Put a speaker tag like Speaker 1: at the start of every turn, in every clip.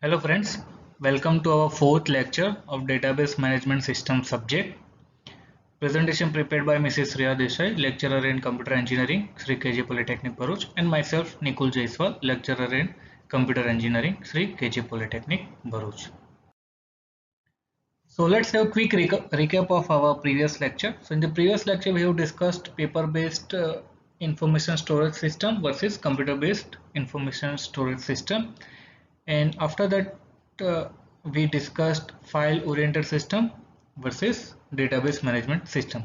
Speaker 1: Hello friends, welcome to our fourth lecture of Database Management System subject. Presentation prepared by Mrs. Riya Desai, lecturer in Computer Engineering, Sri KJ Polytechnic Bharuch, and myself Nikul Jaiswal, lecturer in Computer Engineering, Sri KJ Polytechnic Bharuch. So let's have a quick recap of our previous lecture. So in the previous lecture we have discussed paper-based information storage system versus computer-based information storage system. And after that, we discussed file oriented system versus database management system.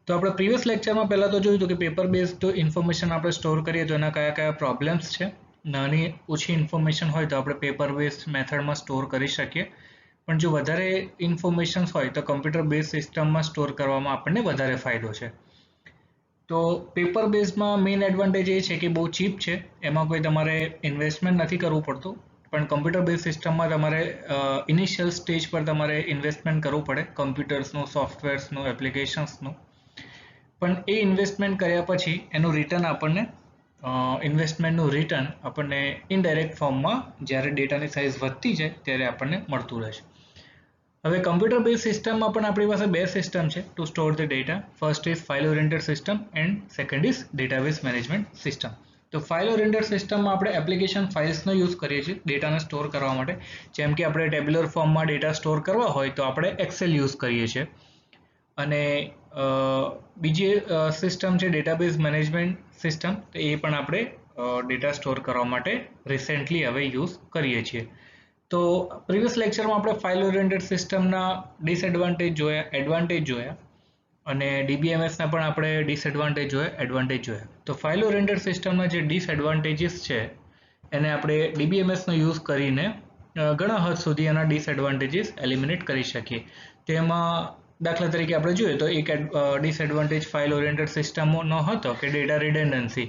Speaker 1: તો આપણે previous લેક્ચરમાં પહેલા તો જોયું હતું કે paper based information આપણે store કરીએ તો એના કયા કયા પ્રોબ્લેમ્સ છે. નાની ઓછી ઇન્ફોર્મેશન હોય તો આપણે પેપર બેઝડ મેથડમાં સ્ટોર કરી શકીએ, પણ જો વધારે ઇન્ફોર્મેશન હોય તો કમ્પ્યુટર બેઝ સિસ્ટમમાં સ્ટોર કરવામાં આપણને વધારે ફાયદો છે. તો પેપર બેઝમાં મેઇન એડવાન્ટેજ એ છે કે બહુ ચીપ છે, એમાં કોઈ તમારે ઇન્વેસ્ટમેન્ટ નથી કરવું પડતું. પણ કમ્પ્યુટર બેઝ સિસ્ટમમાં તમારે ઇનિશિયલ સ્ટેજ પર તમારે ઇન્વેસ્ટમેન્ટ કરવું પડે, કમ્પ્યુટર્સનું, સોફ્ટવેર્સનું, એપ્લિકેશન્સનું. પણ એ ઇન્વેસ્ટમેન્ટ કર્યા પછી એનું રિટર્ન આપણને ઇન્વેસ્ટમેન્ટનું રિટર્ન આપણને ઇનડાયરેક્ટ ફોર્મમાં જ્યારે ડેટાની સાઇઝ વધતી જાય ત્યારે આપણને મળતું રહે છે. હવે કમ્પ્યુટર બેઝ સિસ્ટમમાં પણ આપણી પાસે બે સિસ્ટમ છે to store the data. First is file oriented system and second is database management system. તો ફાઇલ ઓરિએન્ટેડ સિસ્ટમમાં આપણે એપ્લિકેશન ફાઇલ્સનો યુઝ કરીએ છીએ ડેટાને સ્ટોર કરવા માટે. જેમ કે આપણે ટેબ્યુલર ફોર્મમાં ડેટા સ્ટોર કરવા હોય તો આપણે એક્સેલ યુઝ કરીએ છીએ. અને બીજી સિસ્ટમ છે ડેટાબેઝ મેનેજમેન્ટ સિસ્ટમ, તો એ પણ આપણે ડેટા સ્ટોર કરવા માટે રિસેન્ટલી હવે યુઝ કરીએ છીએ. તો પ્રીવિયસ લેક્ચરમાં આપણે ફાઇલ ઓરિએન્ટેડ સિસ્ટમના ડિસએડવાન્ટેજ જોયા, એડવાન્ટેજ જોયા, અને ડીબીએમએસના પણ આપણે ડિસએડવાન્ટેજ જોયા, એડવાન્ટેજ જોયા. તો ફાઇલ ઓરિએન્ટેડ સિસ્ટમના જે ડિસએડવાન્ટેજીસ છે એને આપણે ડીબીએમએસનો યુઝ કરીને ઘણા હદ સુધી એના ડિસએડવાન્ટેજીસ એલિમિનેટ કરી શકીએ. તેમાં દાખલા તરીકે આપણે જોઈએ તો એક ડિસએડવાન્ટેજ ફાઇલ ઓરિએન્ટેડ સિસ્ટમનો હતો કે data redundancy,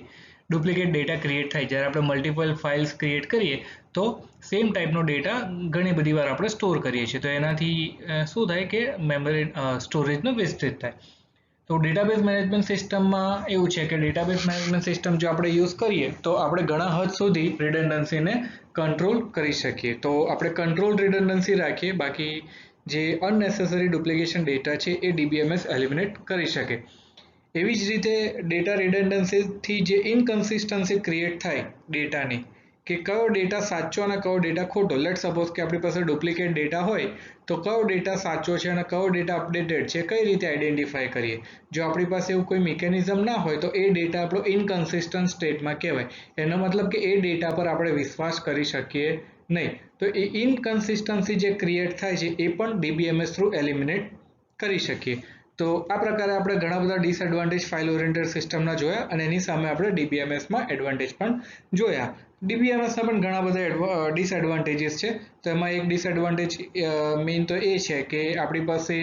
Speaker 1: duplicate data create થાય. જ્યારે આપણે મલ્ટિપલ ફાઇલ્સ ક્રિએટ કરીએ તો સેમ ટાઈપનો ડેટા ઘણી બધી વાર આપણે સ્ટોર કરીએ છીએ, તો એનાથી શું થાય કે મેમરી સ્ટોરેજનો વેસ્ટેજ થાય. તો ડેટાબેઝ મેનેજમેન્ટ સિસ્ટમમાં એવું છે કે ડેટાબેઝ મેનેજમેન્ટ સિસ્ટમ જો આપણે યુઝ કરીએ તો આપણે ઘણા હદ સુધી રિડન્ડન્સીને કંટ્રોલ કરી શકીએ. તો આપણે કંટ્રોલ રિડન્ડન્સી રાખીએ, બાકી જે અનનેસેસરી ડુપ્લિકેશન ડેટા છે એ ડીબીએમએસ એલિમિનેટ કરી શકે. એવી જ રીતે ડેટા રિડન્ડન્સીથી જે ઇનકન્સિસ્ટન્સી ક્રિએટ થાય ડેટાની, કે કયો ડેટા સાચો અને કયો ડેટા ખોટો. લેટ સપોઝ કે આપણી પાસે ડુપ્લિકેટ ડેટા હોય તો કયો ડેટા સાચો છે અને કયો ડેટા અપડેટેડ છે કઈ રીતે આઈડેન્ટિફાઈ કરીએ. જો આપણી પાસે એવું કોઈ મિકેનિઝમ ના હોય તો એ ડેટા આપણો ઇનકન્સિસ્ટન્ટ સ્ટેટમાં કહેવાય. એનો મતલબ કે એ ડેટા પર આપણે વિશ્વાસ કરી શકીએ નહીં. તો એ ઇનકન્સિસ્ટન્સી જે ક્રિએટ થાય છે એ પણ ડીબીએમએસ થ્રુ એલિમિનેટ કરી શકીએ. તો આ પ્રકારે આપણે ઘણા બધા ડિસએડવાન્ટેજ ફાઇલ ઓરિએન્ટેડ સિસ્ટમના જોયા, અને એની સામે આપણે ડીબીએમએસમાં એડવાન્ટેજ પણ જોયા. ડીબીએમએસના પણ ઘણા બધા ડિસએડવાન્ટેજીસ છે. તો એમાં એક ડિસએડવાન્ટેજ મેઇન તો એ છે કે આપણી પાસે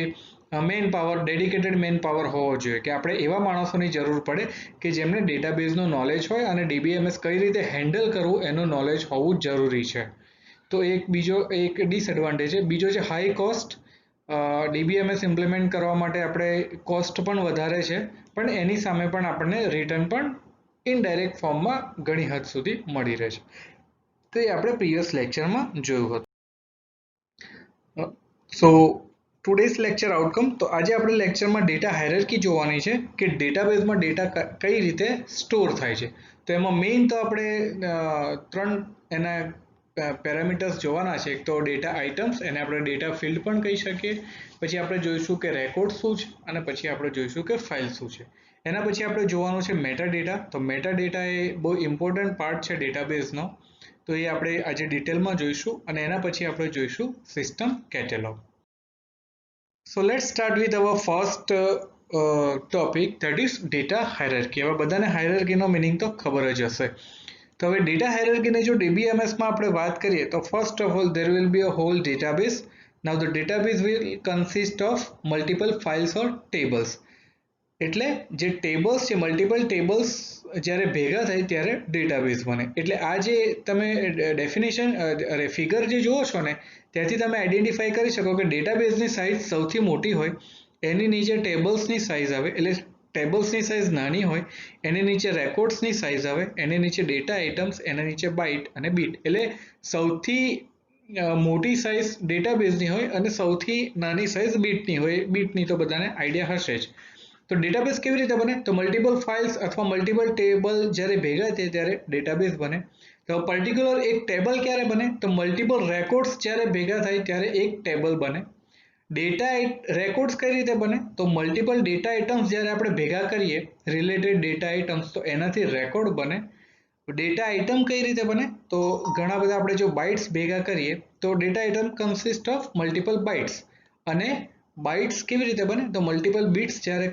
Speaker 1: man power, dedicated man power હોવો જોઈએ, કે આપણે એવા માણસોની જરૂર પડે કે જેમને ડેટાબેઝનું નોલેજ હોય અને ડીબીએમએસ કઈ રીતે હેન્ડલ કરવું એનું નોલેજ હોવું જરૂરી છે. તો બીજો એક ડિસએડવાન્ટેજ છે. બીજો છે હાઈ કોસ્ટ. ડીબીએમએસ ઇમ્પ્લિમેન્ટ કરવા માટે આપણે કોસ્ટ પણ વધારે છે, પણ એની સામે પણ આપણને રિટર્ન પણ ઇનડાયરેક્ટ ફોર્મમાં ઘણી હદ સુધી મળી રહે છે. તો એ આપણે પ્રીવિયસ લેક્ચરમાં જોયું હતું. સો ટુડેઝ લેક્ચર આઉટકમ. તો આજે આપણે લેક્ચરમાં ડેટા હાયરાર્કી જોવાની છે કે ડેટાબેઝમાં ડેટા કઈ રીતે સ્ટોર થાય છે. તો એમાં મેઇન તો આપણે ત્રણ એના પેરામીટર્સ જોવાના છે. એક તો ડેટા આઇટમ્સ, એને આપણે ડેટા ફિલ્ડ પણ કહી શકીએ. પછી આપણે જોઈશું કે રેકોર્ડ શું છે, અને પછી આપણે જોઈશું કે ફાઇલ શું છે. એના પછી આપણે જોવાનું છે મેટા ડેટા. તો મેટા ડેટા એ બહુ ઇમ્પોર્ટન્ટ પાર્ટ છે ડેટાબેઝનો, તો એ આપણે આજે ડિટેલમાં જોઈશું. અને એના પછી આપણે જોઈશું system catalogue. So let's start with our first topic, that is data hierarchy. હવે બધાને હાયરાર્કીનો મિનિંગ તો ખબર જ હશે. તો હવે ડેટા હાયરાર્કીને જો ડીબીએમએસમાં આપણે વાત કરીએ તો first of all there will be a whole database. Now the database will consist of multiple files or tables. એટલે જે ટેબલ્સ છે, મલ્ટિપલ ટેબલ્સ જ્યારે ભેગા થાય ત્યારે ડેટાબેઝ બને. એટલે આ જે તમે ડેફિનેશન ફિગર જે જુઓ છો ને, ત્યાંથી તમે આઈડેન્ટિફાઈ કરી શકો કે ડેટાબેઝની સાઇઝ સૌથી મોટી હોય એની નીચે ટેબલ્સની સાઇઝ આવે, એટલે ટેબલ્સની સાઇઝ નાની હોય એની નીચે રેકોર્ડ્સની સાઇઝ આવે, એની નીચે ડેટા આઇટમ્સ, એના નીચે બાઇટ અને બીટ. એટલે સૌથી મોટી સાઇઝ ડેટાબેઝની હોય અને સૌથી નાની સાઇઝ બીટની હોય. બીટની તો બધાને આઈડિયા હશે જ. તો ડેટાબેઝ કેવી રીતે બને? તો મલ્ટિપલ ફાઇલ્સ અથવા મલ્ટિપલ ટેબલ જ્યારે ભેગા થાય ત્યારે ડેટાબેઝ બને. તો પર્ટિક્યુલર એક ટેબલ ક્યારે બને? તો મલ્ટિપલ રેકોર્ડ્સ જ્યારે ભેગા થાય ત્યારે એક ટેબલ બને. ડેટા રેકોર્ડ્સ કઈ રીતે બને? તો મલ્ટિપલ ડેટા આઇટમ્સ જ્યારે આપણે ભેગા કરીએ રિલેટેડ ડેટા આઇટમ્સ તો એનાથી રેકોર્ડ બને. ડેટા આઇટમ કઈ રીતે બને? તો ઘણા બધા આપણે જો બાઇટ્સ ભેગા કરીએ તો data item consist of multiple bytes. અને બાઇટ્સ કેવી રીતે બને? તો મલ્ટિપલ બીટ્સ જ્યારે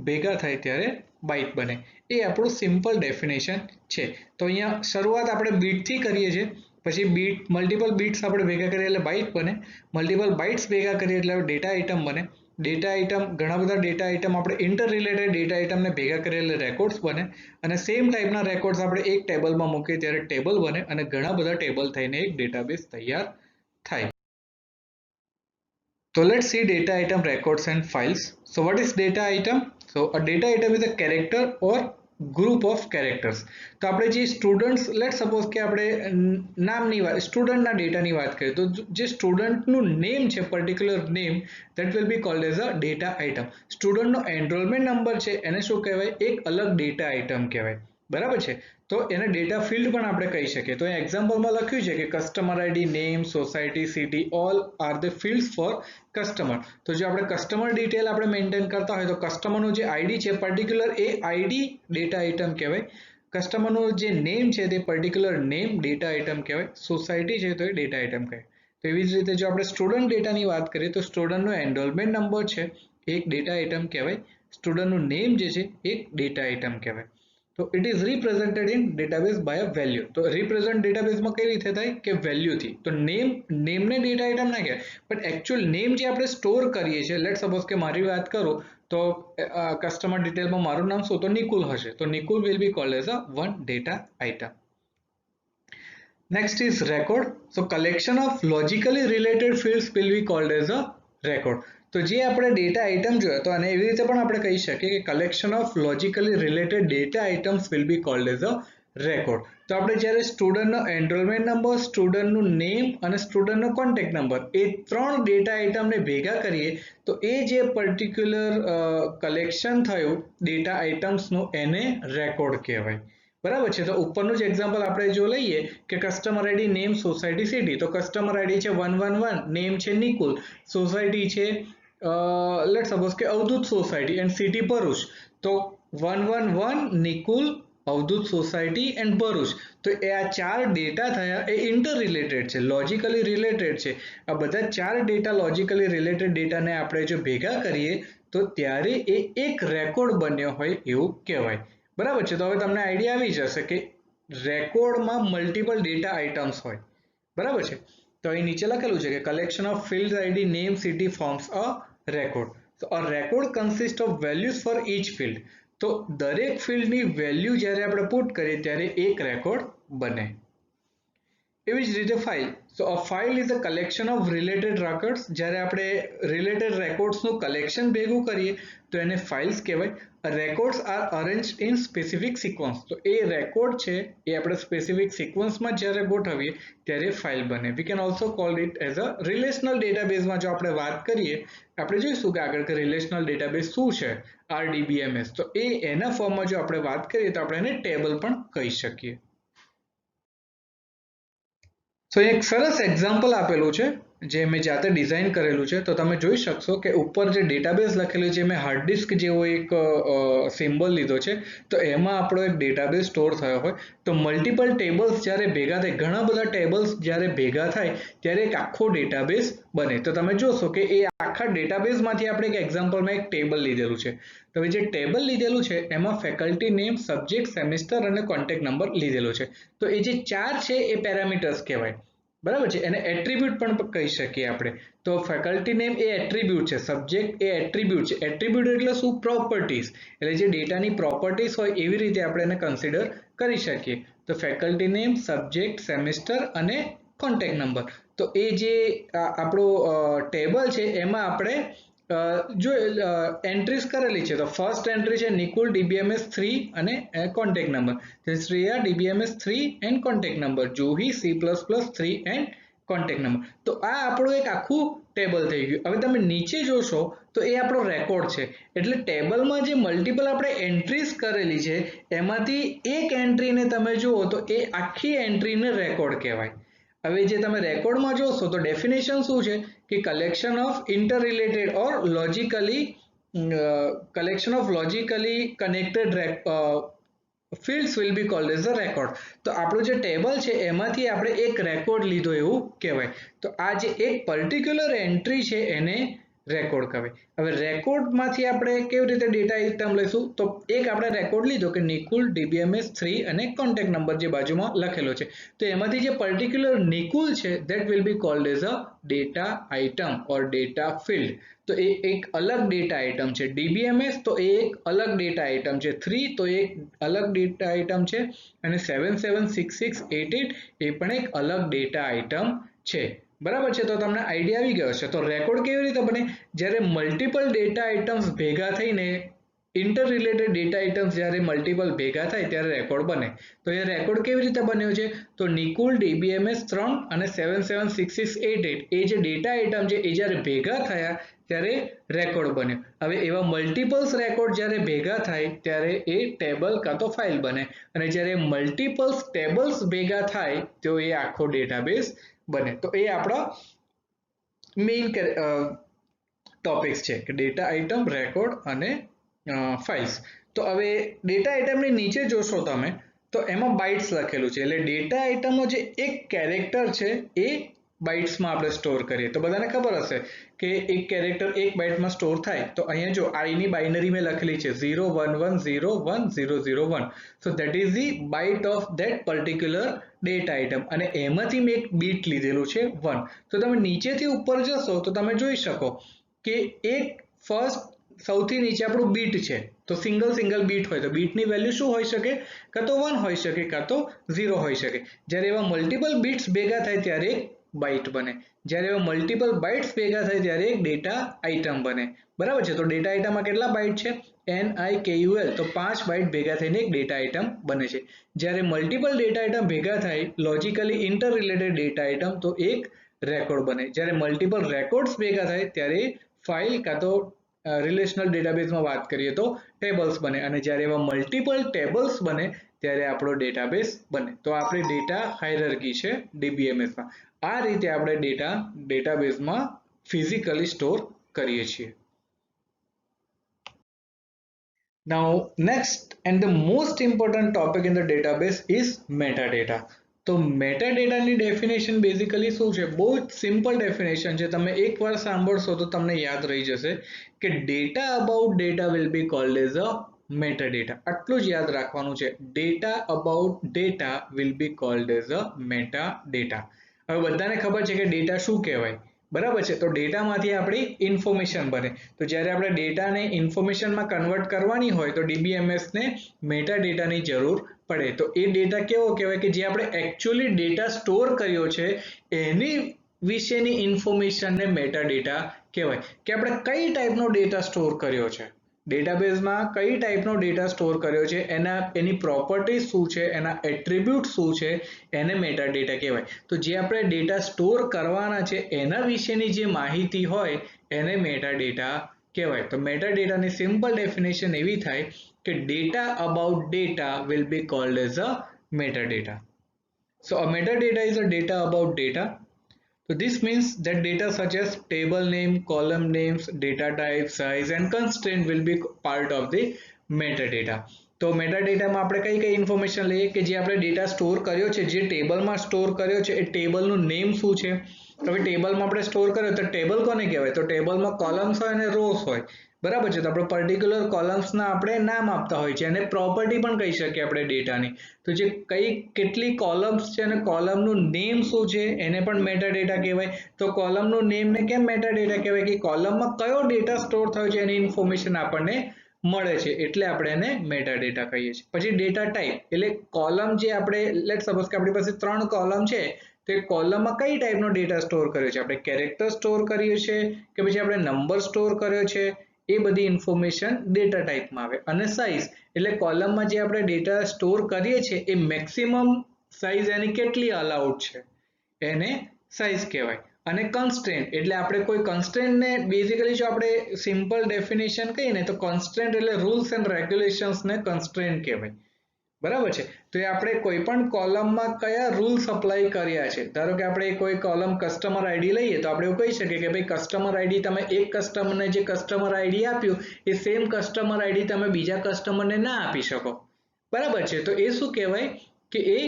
Speaker 1: ભેગા થાય ત્યારે બાઇટ બને. એ આપણું સિમ્પલ ડેફિનેશન છે. તો અહીંયા શરૂઆત આપણે બીટથી કરીએ છીએ, પછી બીટ મલ્ટિપલ બીટ્સ આપણે ભેગા કરીએ એટલે બાઇટ બને. મલ્ટિપલ બાઇટ્સ ભેગા કરીએ એટલે ડેટા આઇટમ બને. ડેટા આઇટમ ઘણા બધા ડેટા આઇટમ આપણે ઇન્ટર રિલેટેડ ડેટા આઇટમને ભેગા કરીએ એટલે રેકોર્ડ્સ બને. અને સેમ ટાઈપના રેકોર્ડ્સ આપણે એક ટેબલમાં મૂકીએ ત્યારે ટેબલ બને અને ઘણા બધા ટેબલ થઈને એક ડેટાબેઝ તૈયાર થાય. So let's see data item records and files. So what is data item? So a data item is a character or group of characters. તો આપણે જે સ્ટુડન્ટ્સ લેટ સપોઝ કે આપણે નામની વાત સ્ટુડન્ટના ડેટાની વાત કરીએ તો જે સ્ટુડન્ટનું નેમ છે particular name that will be called as a data item. સ્ટુડન્ટનો એનરોલમેન્ટ નંબર છે એને શું કહેવાય? એક અલગ ડેટા આઇટમ કહેવાય. બરાબર છે. તો એને ડેટા ફિલ્ડ પણ આપણે કહી શકીએ. તો અહીં એક્ઝામ્પલમાં લખ્યું છે કે customer ID, name, society, city all are the fields for customer. તો જો આપણે કસ્ટમર ડિટેલ આપણે મેન્ટેન કરતા હોય તો કસ્ટમરનું જે આઈડી છે પર્ટિક્યુલર એ આઈડી ડેટા આઇટમ કહેવાય. કસ્ટમરનું જે નેમ છે તે પર્ટિક્યુલર નેમ ડેટા આઇટમ કહેવાય. સોસાયટી છે તો એ ડેટા આઇટમ કહેવાય. તો એવી જ રીતે જો આપણે સ્ટુડન્ટ ડેટાની વાત કરીએ તો સ્ટુડન્ટનો એનરોલમેન્ટ નંબર છે એક ડેટા આઇટમ કહેવાય. સ્ટુડન્ટનું નેમ જે છે એક ડેટા આઇટમ કહેવાય. તો it is represented in database by a value. તો રિપ્રેઝન્ટ ડેટાબેઝમાં કઈ રીતે થાય કે વેલ્યુથી. તો નેમને ડેટા આઇટમ ના કહેવાય, પણ એકચ્યુઅલ નેમ જે આપણે સ્ટોર કરીએ છીએ, લેટ સપોઝ કે મારી વાત કરું તો કસ્ટમર ડિટેલમાં મારું નામ શું? તો નિકુલ હશે. તો Nikul will be called as a one data item. Next is record. So collection of logically related fields will be called as a record. તો જે આપણે ડેટા આઇટમ જોયો તો અને એવી રીતે પણ આપણે કહી શકીએ કે collection of logically related data items will be called as a record. તો આપણે જ્યારે સ્ટુડન્ટનો એનરોલમેન્ટ નંબર, સ્ટુડન્ટનું નેમ અને સ્ટુડન્ટનો કોન્ટેક્ટ નંબર એ ત્રણ ડેટા આઇટમને ભેગા કરીએ તો એ જે પર્ટિક્યુલર કલેક્શન થયું ડેટા આઇટમ્સનું એને રેકોર્ડ કહેવાય. બરાબર છે. તો ઉપરનું જ એક્ઝામ્પલ આપણે જો લઈએ કે customer ID, name, society, city. તો કસ્ટમર આઈડી છે 111, નેમ છે નિકુલ, સોસાયટી છે લેટ સપોઝ કે Avdhoot society and city Bharuch. તો 111 નિકુલ, અવધૂત સોસાયટી એન્ડ ભરૂચ. તો એ આ ચાર ડેટા થયા એ ઇન્ટર રિલેટેડ છે, લોજિકલી રિલેટેડ છે. આ બધા ચાર ડેટા લોજિકલી રિલેટેડ ડેટાને આપણે જો ભેગા કરીએ તો ત્યારે એ એક રેકોર્ડ બન્યો હોય એવું કહેવાય. બરાબર છે. તો હવે તમને આઈડિયા આવી જશે કે રેકોર્ડમાં મલ્ટિપલ ડેટા આઇટમ્સ હોય. બરાબર છે. તો અહીં નીચે લખેલું છે કે collection of field ID, name, city forms a record. તો a record consist of values for each field. તો દરેક ફિલ્ડની વેલ્યુ જ્યારે આપણે પુટ કરીએ ત્યારે એક રેકોર્ડ બને. એવી જ રીતે file. So a file is a collection of related records. જ્યારે આપણે રિલેટેડ રેકોર્ડ્સનું કલેક્શન ભેગું કરીએ તો એને ફાઇલ્સ કહેવાય. Records are arranged in specific sequence. તો એ રેકોર્ડ છે એ આપણે સ્પેસિફિક સિક્વન્સમાં જ્યારે ગોઠવીએ ત્યારે ફાઇલ બને. We can also call it as a relational ડેટાબેઝમાં જો આપણે વાત કરીએ આપણે જોઈશું કે આગળ કે રિલેશનલ ડેટાબેઝ શું છે RDBMS. તો એના ફોર્મમાં જો આપણે વાત કરીએ તો આપણે એને ટેબલ પણ કહી શકીએ. તો એક સરસ એક્ઝામ્પલ આપેલું છે જે મેં જાતે ડિઝાઇન કરેલું છે. તો તમે જોઈ શકશો કે ઉપર જે ડેટાબેઝ લખેલું છે મેં હાર્ડ ડિસ્ક જેવો એક સિમ્બોલ લીધો છે. તો એમાં આપણો એક ડેટાબેઝ સ્ટોર થયો હોય. તો મલ્ટિપલ ટેબલ્સ જ્યારે ભેગા થાય, ઘણા બધા ટેબલ્સ જ્યારે ભેગા થાય ત્યારે એક આખો ડેટાબેઝ બને. તો તમે જોશો કે એ આખા ડેટાબેઝમાંથી આપણે એક એક્ઝામ્પલમાં એક ટેબલ લીધેલું છે. તો જે ટેબલ લીધેલું છે એમાં ફેકલ્ટી નેમ, સબ્જેક્ટ, સેમેસ્ટર અને કોન્ટેક્ટ નંબર લીધેલો છે. તો એ જે ચાર છે એ પેરામીટર્સ કહેવાય. બરાબર છે. એને એટ્રીબ્યુટ પણ કહી શકીએ આપણે. તો ફેકલ્ટી નેમ એ એટ્રીબ્યુટ છે, સબ્જેક્ટ એ એટ્રીબ્યુટ છે. એટ્રીબ્યુટ એટલે શું? પ્રોપર્ટીઝ. એટલે જે ડેટાની પ્રોપર્ટીઝ હોય એવી રીતે આપણે એને કન્સિડર કરી શકીએ. તો ફેકલ્ટી નેમ, સબ્જેક્ટ, સેમેસ્ટર અને કોન્ટેક્ટ નંબર. તો એ જે આપણો ટેબલ છે એમાં આપણે જો એન્ટ્રીઝ કરેલી છે. તો ફર્સ્ટ એન્ટ્રી છે નિકુલ DBMS 3 અને contact number. Shreya DBMS 3 and contact number. Juhi C++ 3 and contact number. તો આ આપણું એક આખું ટેબલ થઈ ગયું. હવે તમે નીચે જોશો તો એ આપણો રેકોર્ડ છે. એટલે ટેબલમાં જે મલ્ટિપલ આપણે એન્ટ્રીઝ કરેલી છે એમાંથી એક એન્ટ્રીને તમે જુઓ તો એ આખી એન્ટ્રીને રેકોર્ડ કહેવાય. હવે જે તમે રેકોર્ડમાં જોશો તો ડેફિનેશન શું છે કે collection of interrelated or logically connected fields will be called as a record. તો આપણું જે ટેબલ છે એમાંથી આપણે એક રેકોર્ડ લીધો એવું કહેવાય. તો આ જે એક પર્ટિક્યુલર એન્ટ્રી છે એને રેકોર્ડ કહેવાય. હવે રેકોર્ડમાંથી આપણે કેવી રીતે ડેટા આઇટમ લઈશું? તો એક આપણે રેકોર્ડ લીધો કે નિકુલ DBMS 3 અને કોન્ટેક્ટ નંબર જે બાજુમાં લખેલો છે. તો એમાંથી જે પર્ટિક્યુલર નિકુલ છે that will be called as a data item or data field. તો એ એક અલગ ડેટા આઇટમ છે. DBMS તો એ એક અલગ ડેટા આઇટમ છે. 3 તો એક અલગ ડેટા આઇટમ છે અને 776688 એ પણ એક અલગ ડેટા આઇટમ છે. બરાબર છે. તો તમને આઈડિયા આવી ગયો છે. તો રેકોર્ડ કેવી રીતે બને? જ્યારે મલ્ટિપલ ડેટા આઇટમ્સ ભેગા થઈને ઇન્ટર રિલેટેડ ડેટા આઇટમ્સ જ્યારે મલ્ટિપલ ભેગા થાય ત્યારે રેકોર્ડ બને. તો એ રેકોર્ડ કેવી રીતે બન્યો છે? તો નિકુલ DBMS 3 અને 776688 એ જે ડેટા આઇટમ છે એ જ્યારે ભેગા થયા ત્યારે રેકોર્ડ બન્યો. હવે એવા મલ્ટિપલ્સ રેકોર્ડ જ્યારે ભેગા થાય ત્યારે એ ટેબલ કાં તો ફાઇલ બને અને જ્યારે મલ્ટિપલ્સ ટેબલ્સ ભેગા થાય તો એ આખો ડેટાબેઝ બને. તો એ આપણા મેઇન ટોપિક્સ છે કે ડેટા આઇટમ, રેકોર્ડ અને ફાઇલ્સ. તો હવે ડેટા આઇટમની નીચે જોશો તમે તો એમાં બાઇટ્સ લખેલું છે. એટલે ડેટા આઇટમનો જે એક કેરેક્ટર છે એ બાઇટ્સમાં આપણે સ્ટોર કરીએ. તો બધાને ખબર હશે કે એક કેરેક્ટર એક બાઇટમાં સ્ટોર થાય. તો અહીંયા જો i ની બાઇનરી મેં લખેલી છે 01101001. So that is the byte of that particular data item અને એમાંથી મેં એક બીટ લીધેલું છે 1. તો તમે નીચેથી ઉપર જશો તો તમે જોઈ શકો કે એક ફર્સ્ટ સૌથી નીચે આપણું બીટ છે. તો સિંગલ બીટ હોય તો બીટની વેલ્યુ શું હોઈ શકે? કાં તો 1 હોઈ શકે કાં તો 0 હોઈ શકે. જ્યારે એવા મલ્ટિપલ બીટ્સ ભેગા થાય ત્યારે એક બાઇટ બને. જ્યારે એવા મલ્ટિપલ બાઇટ્સ ભેગા થાય ત્યારે એક ડેટા આઇટમ બને. બરાબર છે. તો ડેટા આઇટમમાં કેટલા બાઇટ છે? NIKUL. તો 5 બાઇટ ભેગા થઈને એક ડેટા આઇટમ બને છે. જ્યારે મલ્ટિપલ ડેટા આઇટમ ભેગા થાય logically inter related data item તો એક રેકોર્ડ બને. જ્યારે મલ્ટિપલ રેકોર્ડ્સ ભેગા થાય ત્યારે ફાઇલ કાં તો રિલેશનલ ડેટાબેઝમાં વાત કરીએ તો ટેબલ્સ બને અને જ્યારે એવા મલ્ટિપલ ટેબલ્સ બને ત્યારે આપણો ડેટાબેઝ બને. તો આપણી ડેટા હાયરાર્કી છે DBMSમાં. આ રીતે આપણે ડેટાબેઝમાં ફિઝિકલી સ્ટોર કરીએ છીએ. Now next and the most important topic in the database is metadata. તો મેટાડેટાની ડેફિનેશન બેઝિકલી શું છે? બહુ જ સિમ્પલ ડેફિનેશન છે. તમે એકવાર સાંભળશો તો તમને યાદ રહી જશે કે data about data will be called as a metadata. આટલું જ યાદ રાખવાનું છે. Data about data will be called as a metadata. હવે બધાને ખબર છે કે ડેટા શું કહેવાય. બરાબર છે. તો ડેટામાંથી આપણી ઇન્ફોર્મેશન બને. તો જ્યારે આપણે ડેટાને ઇન્ફોર્મેશનમાં કન્વર્ટ કરવાની હોય તો DBMSને મેટાડેટાની જરૂર પડે. તો એ ડેટા કેવો કહેવાય કે જે આપણે એકચ્યુઅલી ડેટા સ્ટોર કર્યો છે એની વિશેની ઇન્ફોર્મેશનને મેટાડેટા કહેવાય. કે આપણે કઈ ટાઈપનો ડેટા સ્ટોર કર્યો છે, ડેટાબેઝમાં કઈ ટાઈપનો ડેટા સ્ટોર કર્યો છે, એની પ્રોપર્ટીઝ શું છે, એના એટ્રીબ્યુટ શું છે, એને મેટાડેટા કહેવાય. તો જે આપણે ડેટા સ્ટોર કરવાના છે એના વિશેની જે માહિતી હોય એને મેટાડેટા કહેવાય. તો મેટાડેટાની સિમ્પલ ડેફિનેશન એવી થાય કે data about data will be called as a metadata. So a metadata is a data about data. So this means that data such as table name, column names, data type, size and constraint will be part of the metadata. તો મેટાડેટામાં આપણે કઈ information લઈએ કે જે આપણે data store કર્યો છે, જે ટેબલમાં સ્ટોર કર્યો છે એ ટેબલનું નેમ શું છે. હવે ટેબલમાં આપણે સ્ટોર કર્યો તો ટેબલ કોને કહેવાય? તો ટેબલમાં કોલમ્સ હોય અને રોઝ હોય. બરાબર છે. તો આપણે પર્ટિક્યુલર કોલમ્સના આપણે નામ આપતા હોય છે અને પ્રોપર્ટી પણ કહી શકીએ આપણે ડેટાની. તો જે કેટલી કોલમ્સ છે અને કોલમનું નેમ શું છે એને પણ મેટાડેટા કહેવાય. તો કોલમનું નેમને કેમ મેટાડેટા કહેવાય? કે કોલમમાં કયો ડેટા સ્ટોર થયો છે એની ઇન્ફોર્મેશન આપણને મળે છે એટલે આપણે એને મેટાડેટા કહીએ છીએ. પછી ડેટા ટાઈપ એટલે કોલમ જે આપણે લેટ્સ સપોઝ કે આપણી પાસે 3 કોલમ છે તો એ કોલમમાં કઈ ટાઈપનો ડેટા સ્ટોર કર્યો છે, આપણે કેરેક્ટર સ્ટોર કર્યો છે કે પછી આપણે નંબર સ્ટોર કર્યો છે, એ બધી ઇન્ફોર્મેશન ડેટા ટાઈપમાં આવે. અને સાઇઝ એટલે કોલમમાં જે આપણે ડેટા સ્ટોર કરીએ છીએ એ મેક્સિમમ સાઇઝ એની કેટલી અલાઉડ છે એને સાઇઝ કહેવાય. અને કન્સ્ટ્રેન્ટ એટલે આપણે કોઈ કન્સ્ટ્રેન્ટને બેઝિકલી જો આપણે સિમ્પલ ડેફિનેશન કહીએ ને તો કન્સ્ટ્રેન્ટ એટલે રૂલ્સ એન્ડ રેગ્યુલેશન્સને કન્સ્ટ્રેન્ટ કહેવાય. બરાબર છે. તો એ આપણે કોઈ પણ કોલમમાં કયા રૂલ્સ અપ્લાય કર્યા છે. ધારો કે આપણે કોઈ કોલમ કસ્ટમર આઈડી લઈએ તો આપણે એવું કહી શકીએ કે ભાઈ કસ્ટમર આઈડી તમે એક કસ્ટમરને જે કસ્ટમર આઈડી આપ્યું એ સેમ કસ્ટમર આઈડી તમે બીજા કસ્ટમરને ના આપી શકો. બરાબર છે. તો એ શું કહેવાય કે એ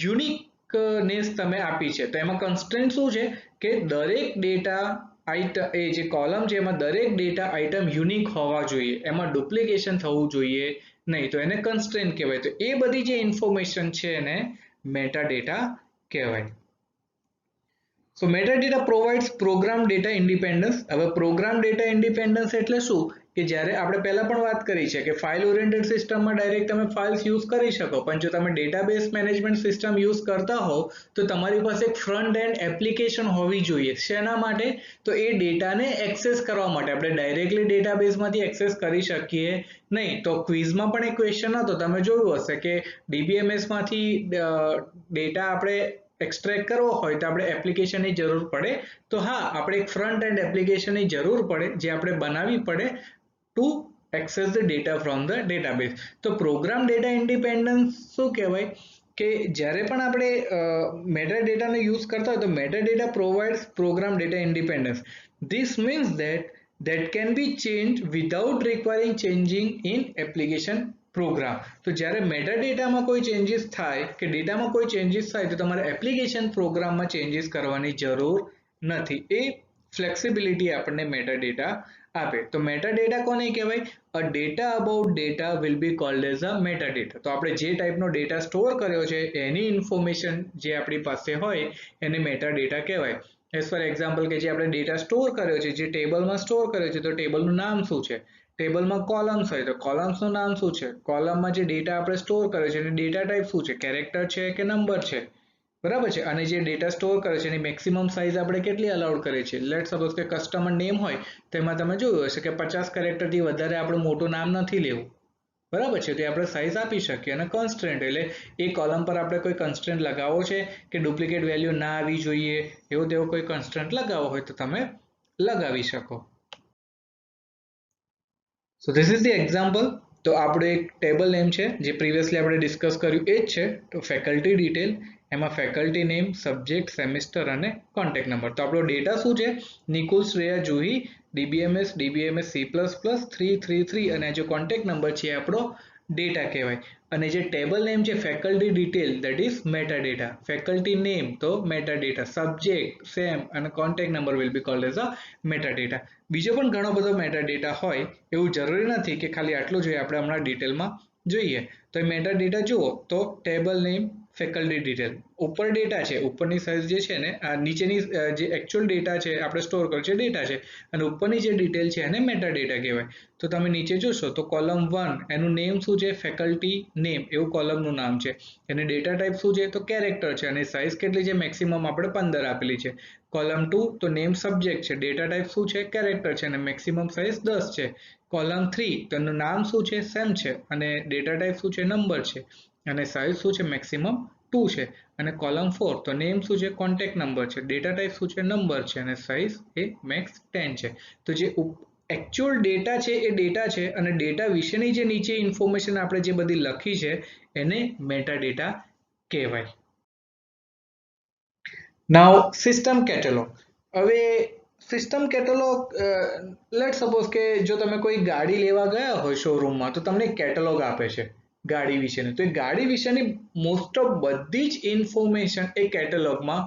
Speaker 1: યુનિકનેસ તમે આપી છે. તો એમાં કન્સ્ટ્રેન્ટ શું છે કે દરેક ડેટા આઇટમ એ જે કોલમ છે એમાં દરેક ડેટા આઇટમ યુનિક હોવા જોઈએ, એમાં ડુપ્લિકેશન થવું જોઈએ નહીં. તો એને કન્સ્ટ્રેન્ટ કહેવાય. તો એ બધી જે ઇન્ફોર્મેશન છે એને મેટાડેટા કહેવાય. So metadata provides program data independence. હવે program data independence એટલે શું કે જ્યારે આપણે પહેલા પણ વાત કરી છે કે ફાઇલ ઓરિએન્ટેડ સિસ્ટમમાં ડાયરેક્ટ તમે ફાઇલ્સ યુઝ કરી શકો, પણ જો તમે ડેટાબેઝ મેનેજમેન્ટ સિસ્ટમ યુઝ કરતા હો તો તમારી પાસે એક ફ્રન્ટ એન્ડ એપ્લિકેશન હોવી જોઈએ. શેના માટે? તો એ ડેટાને એક્સેસ કરવા માટે. આપણે ડાયરેક્ટલી ડેટાબેઝમાંથી એક્સેસ કરી શકીએ નહીં. તો ક્વિઝમાં પણ એક ક્વેશ્ચન હતો, તમે જોયું હશે કે ડીબીએમએસમાંથી ડેટા આપણે એક્સટ્રેક્ટ કરવો હોય તો આપણે એપ્લિકેશનની જરૂર પડે. તો હા, આપણે એક ફ્રન્ટ એન્ડ એપ્લિકેશનની જરૂર પડે જે આપણે બનાવવી પડે two access the data from the database. તો પ્રોગ્રામ ડેટા ઇન્ડિપેન્ડન્સ શું કહેવાય કે જ્યારે પણ આપણે મેટાડેટાનો યુઝ કરતા હોય તો metadata provides program data independence. This means that can be changed without requiring changing in application program. તો જ્યારે મેટાડેટામાં કોઈ ચેન્જીસ થાય કે ડેટામાં કોઈ ચેન્જીસ થાય તો તમારે એપ્લિકેશન પ્રોગ્રામમાં ચેન્જીસ કરવાની જરૂર નથી. એ ફ્લેક્સિબિલિટી આપણને મેટાડેટા આપે. તો મેટાડેટા કોને કહેવાય? A data about data will be called as a metadata. તો આપણે જે ટાઈપનો ડેટા સ્ટોર કર્યો છે એની ઇન્ફોર્મેશન જે આપણી પાસે હોય એને મેટાડેટા કહેવાય. એઝ ફોર એક્ઝામ્પલ કે જે આપણે ડેટા સ્ટોર કર્યો છે, જે ટેબલમાં સ્ટોર કર્યો છે, તો ટેબલનું નામ શું છે? ટેબલમાં કોલમ્સ હોય તો કોલમ્સનું નામ શું છે? કોલમમાં જે ડેટા આપણે સ્ટોર કર્યો છે એની ડેટા ટાઈપ શું છે? કેરેક્ટર છે કે નંબર છે? બરાબર છે. અને જે ડેટા સ્ટોર કર્યો છે એની મેક્સિમમ સાઇઝ આપણે કેટલી અલાઉડ કરીએ છીએ? લેટ સપોઝ કે કસ્ટમર નેમ હોય તો એમાં તમે જોયું હશે કે 50 કેરેક્ટરથી વધારે આપણું મોટું નામ નથી લેવું. બરાબર છે. તો આપણે સાઇઝ આપી શકીએ. અને કન્સ્ટ્રેન્ટ એટલે એ કોલમ પર આપણે કોઈ કન્સ્ટ્રેન્ટ લગાવવો છે કે ડુપ્લિકેટ વેલ્યુ ના આવી જોઈએ એવો તેવો કોઈ કન્સ્ટ્રેન્ટ લગાવવો હોય તો તમે લગાવી શકો. So this is the example. તો આપણે એક ટેબલ નેમ છે જે પ્રીવિયસલી આપણે ડિસ્કસ કર્યું એ જ છે. તો ફેકલ્ટી ડિટેલ, એમાં ફેકલ્ટી નેમ, સબ્જેક્ટ, સેમિસ્ટર અને કોન્ટેક્ટ નંબર. તો આપણો ડેટા શું છે? નિકુલ, શ્રેયા, જુહી, ડીબીએમએસ, C++333 અને જો કોન્ટેક્ટ નંબર છે આપણો ડેટા કહેવાય. અને જે ટેબલ નેમ છે faculty detail that is metadata. Faculty name તો મેટાડેટા, સબ્જેક્ટ, સેમ અને contact number will be called as a metadata. બીજો પણ ઘણો બધો મેટાડેટા હોય, એવું જરૂરી નથી કે ખાલી આટલું જોઈએ. આપણે હમણાં ડિટેલમાં જોઈએ. તો એ મેટાડેટા જુઓ તો ટેબલ નેમ, ફેકલ્ટી ડિટેલ, ઉપર ડેટા છે, ઉપરની સાઇઝ જે છે ને આ નીચેની જે એકચ્યુઅલ ડેટા છે આપણે સ્ટોર કર્યો છે ડેટા છે, અને ઉપરની જે ડિટેલ છે એને મેટાડેટા કહેવાય. તો તમે નીચે જોશો તો કોલમ 1 એનું નેમ શું છે? ફેકલ્ટી નેમ એવું કોલમનું નામ છે. એની ડેટા ટાઈપ શું છે? તો કેરેક્ટર છે. અને સાઇઝ કેટલી છે? મેક્સિમમ આપણે 15 આપેલી છે. કોલમ 2 તો નેમ સબ્જેક્ટ છે, ડેટા ટાઈપ શું છે? કેરેક્ટર છે અને મેક્સિમમ સાઇઝ 10 છે. કોલમ 3 તો એનું નામ શું છે? સેમ છે અને ડેટા ટાઈપ શું છે? નંબર છે અને સાઇઝ શું છે? મેક્સિમમ 2 છે. અને કોલમ 4 તો નેમ શું છે? કોન્ટેક્ટ નંબર છે, ડેટા ટાઈપ શું છે? નંબર છે અને સાઇઝ એ મેક્સ 10 છે. તો જે એકચ્યુઅલ ડેટા છે એ ડેટા છે અને ડેટા વિશેની જે નીચે ઇન્ફોર્મેશન આપણે જે બધી લખી છે એને મેટાડેટા કહેવાય. નાઉ સિસ્ટમ કેટેલોગ. હવે સિસ્ટમ કેટેલોગ, લેટ સપોઝ કે જો તમે કોઈ ગાડી લેવા ગયા હોય શોરૂમમાં તો તમને કેટેલોગ આપે છે ગાડી વિશેની. તો એ ગાડી વિશેની મોસ્ટ ઓફ બધી જ ઇન્ફોર્મેશન એ કેટેલોગમાં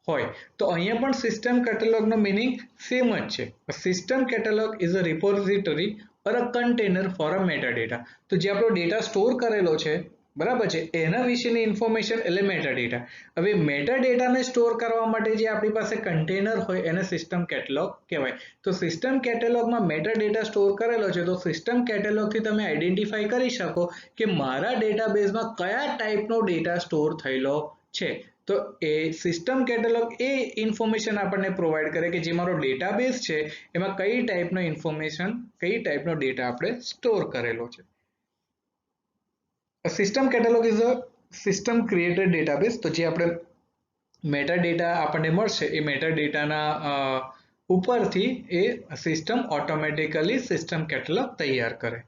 Speaker 1: હોય. તો અહીંયા પણ સિસ્ટમ કેટેલોગનો મિનિંગ સેમ જ છે. System catalogue is a repository or a container for a metadata. તો જે આપણો ડેટા સ્ટોર કરેલો છે, બરાબર છે, એના વિશેની ઇન્ફોર્મેશન એટલે મેટાડેટા. હવે મેટાડેટાને સ્ટોર કરવા માટે જે આપણી પાસે કન્ટેનર હોય એને સિસ્ટમ કેટેલોગ કહેવાય. તો સિસ્ટમ કેટેલોગમાં મેટાડેટા સ્ટોર કરેલો છે તો સિસ્ટમ કેટેલોગથી તમે આઈડેન્ટિફાઈ કરી શકો કે મારા ડેટાબેઝમાં કયા ટાઈપનો ડેટા સ્ટોર થયેલો છે. તો એ સિસ્ટમ કેટેલોગ એ ઇન્ફોર્મેશન આપણને પ્રોવાઈડ કરે કે જે મારો ડેટાબેઝ છે એમાં કઈ ટાઈપનો ઇન્ફોર્મેશન, કઈ ટાઈપનો ડેટા આપણે સ્ટોર કરેલો છે. A system catalog is a system created database. તો જે આપણે મેટાડેટા આપણને મળશે એ મેટાડેટાના ઉપરથી એ સિસ્ટમ ઓટોમેટિકલી સિસ્ટમ કેટલોગ તૈયાર કરે.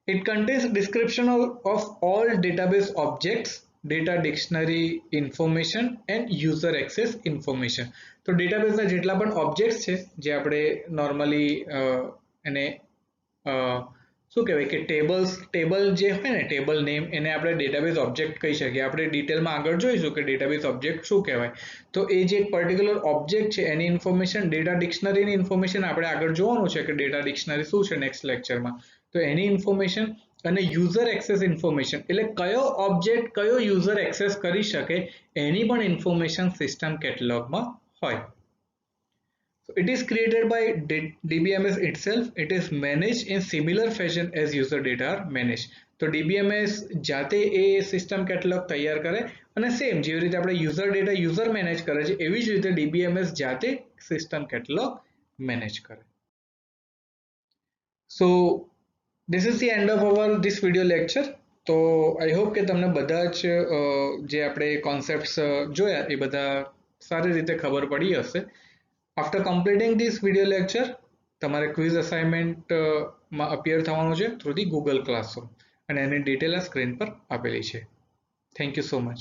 Speaker 1: It contains description of all database objects, data dictionary information and user access information. તો ડેટાબેઝના જેટલા પણ ઓબ્જેક્ટ્સ છે જે આપણે નોર્મલી એને શું કહેવાય કે ટેબલ જે હોય ને ટેબલ નેમ એને આપણે ડેટાબેઝ ઓબ્જેક્ટ કહી શકીએ. આપણે ડિટેલમાં આગળ જોઈશું કે ડેટાબેઝ ઓબ્જેક્ટ શું કહેવાય. તો એ જે પર્ટિક્યુલર ઓબ્જેક્ટ છે એની ઇન્ફોર્મેશન, ડેટા ડિક્શનરીની ઇન્ફોર્મેશન આપણે આગળ જોવાનું છે કે ડેટા ડિક્શનરી શું છે નેક્સ્ટ લેક્ચરમાં. તો એની ઇન્ફોર્મેશન અને યુઝર એક્સેસ ઇન્ફોર્મેશન એટલે કયો ઓબ્જેક્ટ કયો યુઝર એક્સેસ કરી શકે એની પણ ઇન્ફોર્મેશન સિસ્ટમ કેટલોગમાં હોય. So it is created by DBMS itself. It is managed in similar fashion as user data are managed. તો DBMS જાતે એ સિસ્ટમ કેટલોગ તૈયાર કરે અને સેમ જેવી રીતે આપણે યુઝર ડેટા યુઝર મેનેજ કરે છે એવી જ રીતે DBMS જાતે સિસ્ટમ કેટલોગ મેનેજ કરે. So this is the end of this video lecture. તો આઈ હોપ કે તમને બધા જ જે આપણે કોન્સેપ્ટ્સ જોયા એ બધા સારી રીતે ખબર પડી હશે. After completing this video lecture તમારે ક્વિઝ અસાઇનમેન્ટમાં અપિયર થવાનું છે થ્રુ ધી ગૂગલ ક્લાસરૂમ અને એની ડિટેલ આ સ્ક્રીન પર આપેલી છે. Thank you so much.